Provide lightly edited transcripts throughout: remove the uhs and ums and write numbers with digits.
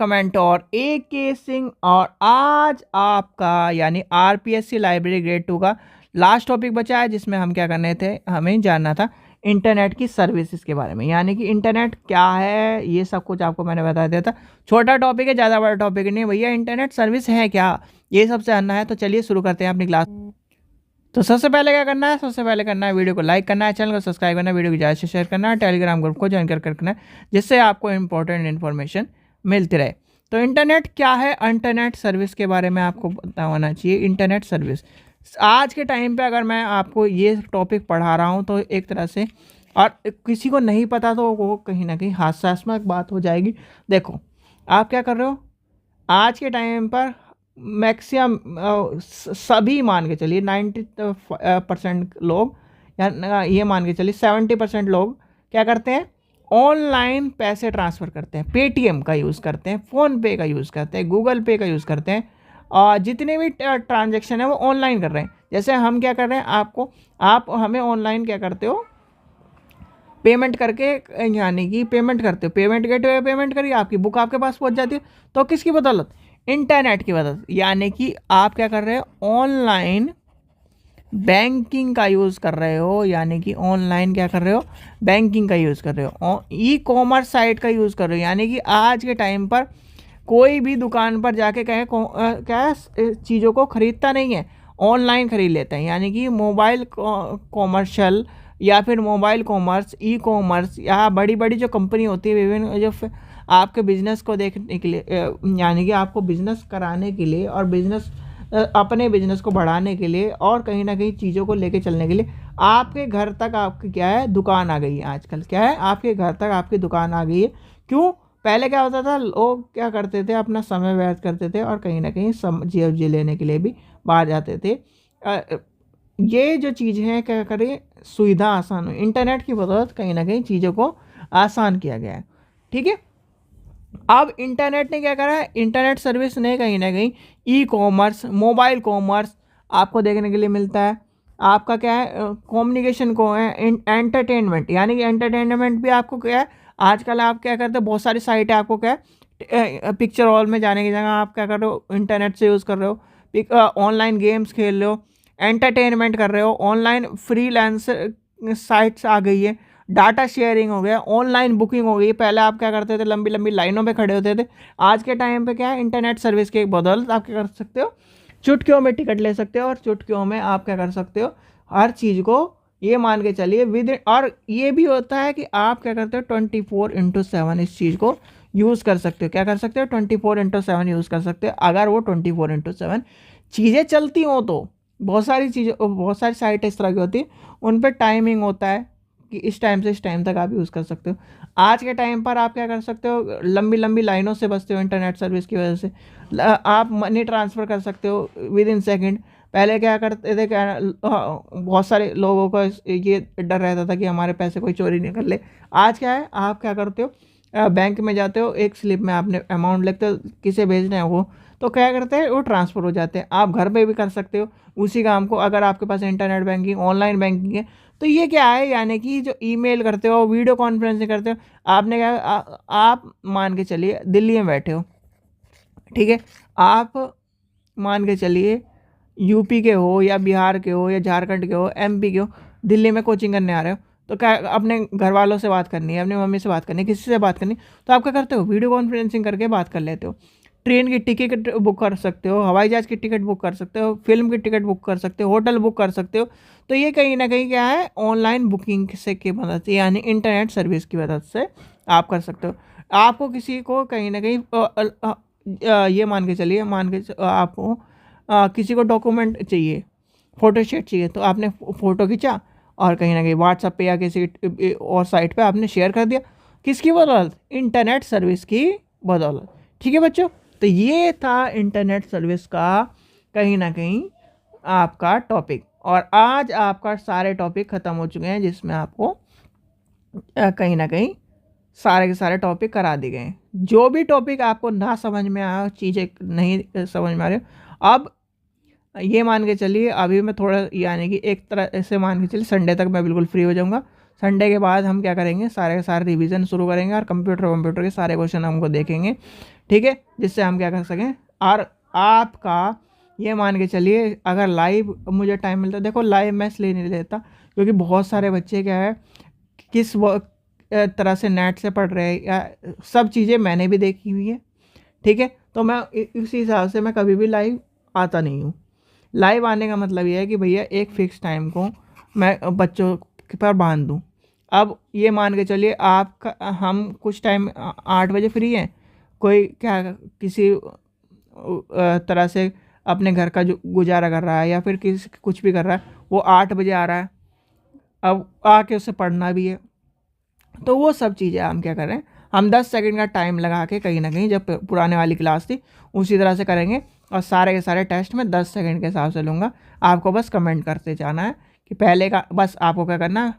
Comment और AK Singh. और आज आपका यानी RPSC लाइब्रेरी ग्रेड 2 का लास्ट टॉपिक बचा है, जिसमें हम क्या करने थे, हमें जानना था इंटरनेट की सर्विसेज के बारे में, यानी कि इंटरनेट क्या है, ये सब कुछ आपको मैंने बता दिया था। छोटा टॉपिक है, ज़्यादा बड़ा टॉपिक नहीं भैया। इंटरनेट सर्विस है क्या, ये सब जानना है। तो चलिए शुरू करते हैं अपनी क्लास। तो सबसे पहले क्या करना है, सबसे पहले करना है वीडियो को लाइक करना है, चैनल को सब्सक्राइब करना है, वीडियो को ज़्यादा से शेयर करना है, टेलीग्राम ग्रुप को ज्वाइन कर करना है, जिससे आपको इंपॉर्टेंट इन्फॉर्मेशन मिलती रहे। तो इंटरनेट क्या है, इंटरनेट सर्विस के बारे में आपको पता होना चाहिए। इंटरनेट सर्विस आज के टाइम पे अगर मैं आपको ये टॉपिक पढ़ा रहा हूँ तो एक तरह से, और किसी को नहीं पता तो वो कहीं ना कहीं हास्यास्पद बात हो जाएगी। देखो आप क्या कर रहे हो आज के टाइम पर, मैक्सिमम सभी मान के चलिए 90% लोग, या ये मान के चलिए 70% लोग क्या करते हैं, ऑनलाइन पैसे ट्रांसफ़र करते हैं। पेटीएम का यूज़ करते हैं, फ़ोनपे का यूज़ करते हैं, गूगल पे का यूज़ करते हैं, और जितने भी ट्रांजेक्शन है वो ऑनलाइन कर रहे हैं। जैसे हम क्या कर रहे हैं, आप हमें ऑनलाइन क्या करते हो, पेमेंट करके, यानी कि पेमेंट करते हो, पेमेंट गेटवे पेमेंट करिए, आपकी बुक आपके पास पहुंच जाती है। तो किसकी बदौलत, इंटरनेट की बदौलत। यानी कि आप क्या कर रहे हो, ऑनलाइन बैंकिंग का यूज़ कर रहे हो, यानी कि ऑनलाइन क्या कर रहे हो, बैंकिंग का यूज़ कर रहे हो, ई कॉमर्स साइट का यूज़ कर रहे हो। यानी कि आज के टाइम पर कोई भी दुकान पर जाके कहे क्या चीज़ों को ख़रीदता नहीं है, ऑनलाइन ख़रीद लेते हैं। यानी कि मोबाइल कॉमर्शियल या फिर मोबाइल कॉमर्स, ई कॉमर्स, या बड़ी बड़ी जो कंपनी होती है विभिन्न, जो आपके बिजनेस को देखने के लिए, यानी कि आपको बिजनेस कराने के लिए और बिजनेस अपने बिजनेस को बढ़ाने के लिए और कहीं ना कहीं चीज़ों को लेके चलने के लिए आपके घर तक आपकी क्या है, दुकान आ गई है। आजकल क्या है, आपके घर तक आपकी दुकान आ गई है। क्यों, पहले क्या होता था, लोग क्या करते थे, अपना समय व्यर्थ करते थे और कहीं ना कहीं सब्जी लेने के लिए भी बाहर जाते थे। ये जो चीज़ें हैं, क्या करें, सुविधा आसान हुई, इंटरनेट की बदौलत कहीं ना कहीं चीज़ों को आसान किया गया है। ठीक है, अब इंटरनेट ने क्या करा है, इंटरनेट सर्विस ने कहीं ना कहीं ई कॉमर्स, मोबाइल कॉमर्स आपको देखने के लिए मिलता है। आपका क्या है, कम्युनिकेशन को है, एंटरटेनमेंट, यानी कि एंटरटेनमेंट भी आपको क्या है, आजकल आप क्या करते हो, बहुत सारी साइट है, आपको क्या है, पिक्चर हॉल में जाने की जगह आप क्या कर रहे हो, इंटरनेट से यूज़ कर रहे हो, ऑनलाइन गेम्स खेल रहे हो, एंटरटेनमेंट कर रहे हो, ऑनलाइन फ्रीलांस साइट्स आ गई है, डाटा शेयरिंग हो गया, ऑनलाइन बुकिंग हो गई। पहले आप क्या करते थे, लंबी लंबी लाइनों में खड़े होते थे। आज के टाइम पे क्या है, इंटरनेट सर्विस के बदौलत आप क्या कर सकते हो, चुटकियों में टिकट ले सकते हो, और चुटकियों में आप क्या कर सकते हो, हर चीज़ को ये मान के चलिए विद। और ये भी होता है कि आप क्या करते हो, 24/7 इस चीज़ को यूज़ कर सकते हो। क्या कर सकते हो, 24/7 यूज़ कर सकते हो। अगर वो 24/7 चीज़ें चलती हों तो बहुत सारी चीज़ें, बहुत सारी साइट इस तरह की होती है, उन पर टाइमिंग होता है कि इस टाइम से इस टाइम तक आप यूज़ कर सकते हो। आज के टाइम पर आप क्या कर सकते हो, लंबी लंबी लाइनों से बचते हो इंटरनेट सर्विस की वजह से। आप मनी ट्रांसफ़र कर सकते हो विद इन सेकेंड। पहले क्या करते थे, क्या बहुत सारे लोगों का ये डर रहता था कि हमारे पैसे कोई चोरी नहीं कर ले। आज क्या है, आप क्या करते हो, बैंक में जाते हो, एक स्लिप में आपने अमाउंट लिखते हो, किसे भेजना है वो, तो क्या करते हैं, वो ट्रांसफ़र हो जाते हैं। आप घर पे भी कर सकते हो उसी काम को, अगर आपके पास इंटरनेट बैंकिंग, ऑनलाइन बैंकिंग है। तो ये क्या है, यानी कि जो ईमेल करते हो, वीडियो कॉन्फ्रेंसिंग करते हो, आपने क्या, आप मान के चलिए दिल्ली में बैठे हो, ठीक है, आप मान के चलिए यूपी के हो या बिहार के हो या झारखंड के हो, MP के हो, दिल्ली में कोचिंग करने आ रहे हो। तो क्या, अपने घर वालों से बात करनी है, अपनी मम्मी से बात करनी है, किसी से बात करनी, तो आप क्या करते हो, वीडियो कॉन्फ्रेंसिंग करके बात कर लेते हो। ट्रेन की टिकट बुक कर सकते हो, हवाई जहाज़ की टिकट बुक कर सकते हो, फिल्म की टिकट बुक कर सकते हो, होटल बुक कर सकते हो। तो ये कहीं ना कहीं क्या है, ऑनलाइन बुकिंग से की मदद से, यानी इंटरनेट सर्विस की मदद से आप कर सकते हो। आपको किसी को कहीं ना कहीं ये मान के चलिए, आपको किसी को डॉक्यूमेंट चाहिए, फ़ोटोशूट चाहिए, तो आपने फ़ोटो खींचा और कहीं ना कहीं व्हाट्सएप पे या किसी और साइट पे आपने शेयर कर दिया। किसकी बदौलत, इंटरनेट सर्विस की बदौलत। ठीक है बच्चों, तो ये था इंटरनेट सर्विस का कहीं ना कहीं आपका टॉपिक। और आज आपका सारे टॉपिक ख़त्म हो चुके हैं, जिसमें आपको कहीं ना कहीं सारे के सारे टॉपिक करा दिए गए हैं। जो भी टॉपिक आपको ना समझ में आया, चीज़ें नहीं समझ में आ रही हो, अब ये मान के चलिए, अभी मैं थोड़ा, यानी कि एक तरह से मान के चलिए संडे तक मैं बिल्कुल फ्री हो जाऊंगा। संडे के बाद हम क्या करेंगे, सारे के सारे रिवीजन शुरू करेंगे और कंप्यूटर के सारे क्वेश्चन हमको देखेंगे। ठीक है, जिससे हम क्या कर सकें। और आपका ये मान के चलिए अगर लाइव मुझे टाइम मिलता है, देखो लाइव मैं इसलिए नहीं लेता क्योंकि बहुत सारे बच्चे क्या है किस तरह से नेट से पढ़ रहे हैं, या सब चीज़ें मैंने भी देखी हुई है, ठीक है। तो मैं इसी हिसाब से मैं कभी भी लाइव आता नहीं हूँ। लाइव आने का मतलब ये है कि भैया एक फ़िक्स टाइम को मैं बच्चों के पर बांध दूँ। अब ये मान के चलिए आपका हम कुछ टाइम 8 बजे फ्री हैं, कोई क्या किसी तरह से अपने घर का जो गुजारा कर रहा है या फिर किसी कुछ भी कर रहा है, वो 8 बजे आ रहा है, अब आके उसे पढ़ना भी है। तो वो सब चीज़ें हम क्या कर रहे हैं, हम 10 सेकंड का टाइम लगा के कहीं ना कहीं जब पुराने वाली क्लास थी उसी तरह से करेंगे, और सारे के सारे टेस्ट में 10 सेकंड के हिसाब से लूँगा। आपको बस कमेंट करते जाना है कि पहले का, बस आपको क्या करना है,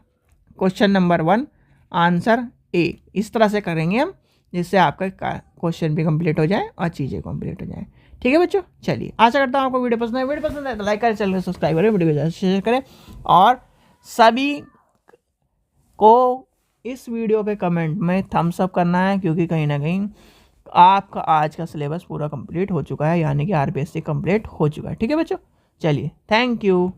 क्वेश्चन नंबर 1 आंसर ए, इस तरह से करेंगे हम, जिससे आपका क्वेश्चन भी कंप्लीट हो जाए और चीज़ें कंप्लीट हो जाए। ठीक है बच्चों, चलिए आशा करता हूँ आपको वीडियो पसंद है। वीडियो पसंद है तो लाइक करें, चैनल को सब्सक्राइब करें, वीडियो को ज़्यादा शेयर करें, और सभी को इस वीडियो पे कमेंट में थम्स अप करना है, क्योंकि कहीं ना कहीं आपका आज का सिलेबस पूरा कंप्लीट हो चुका है, यानी कि आरपीएससी कंप्लीट हो चुका है। ठीक है बच्चों, चलिए थैंक यू।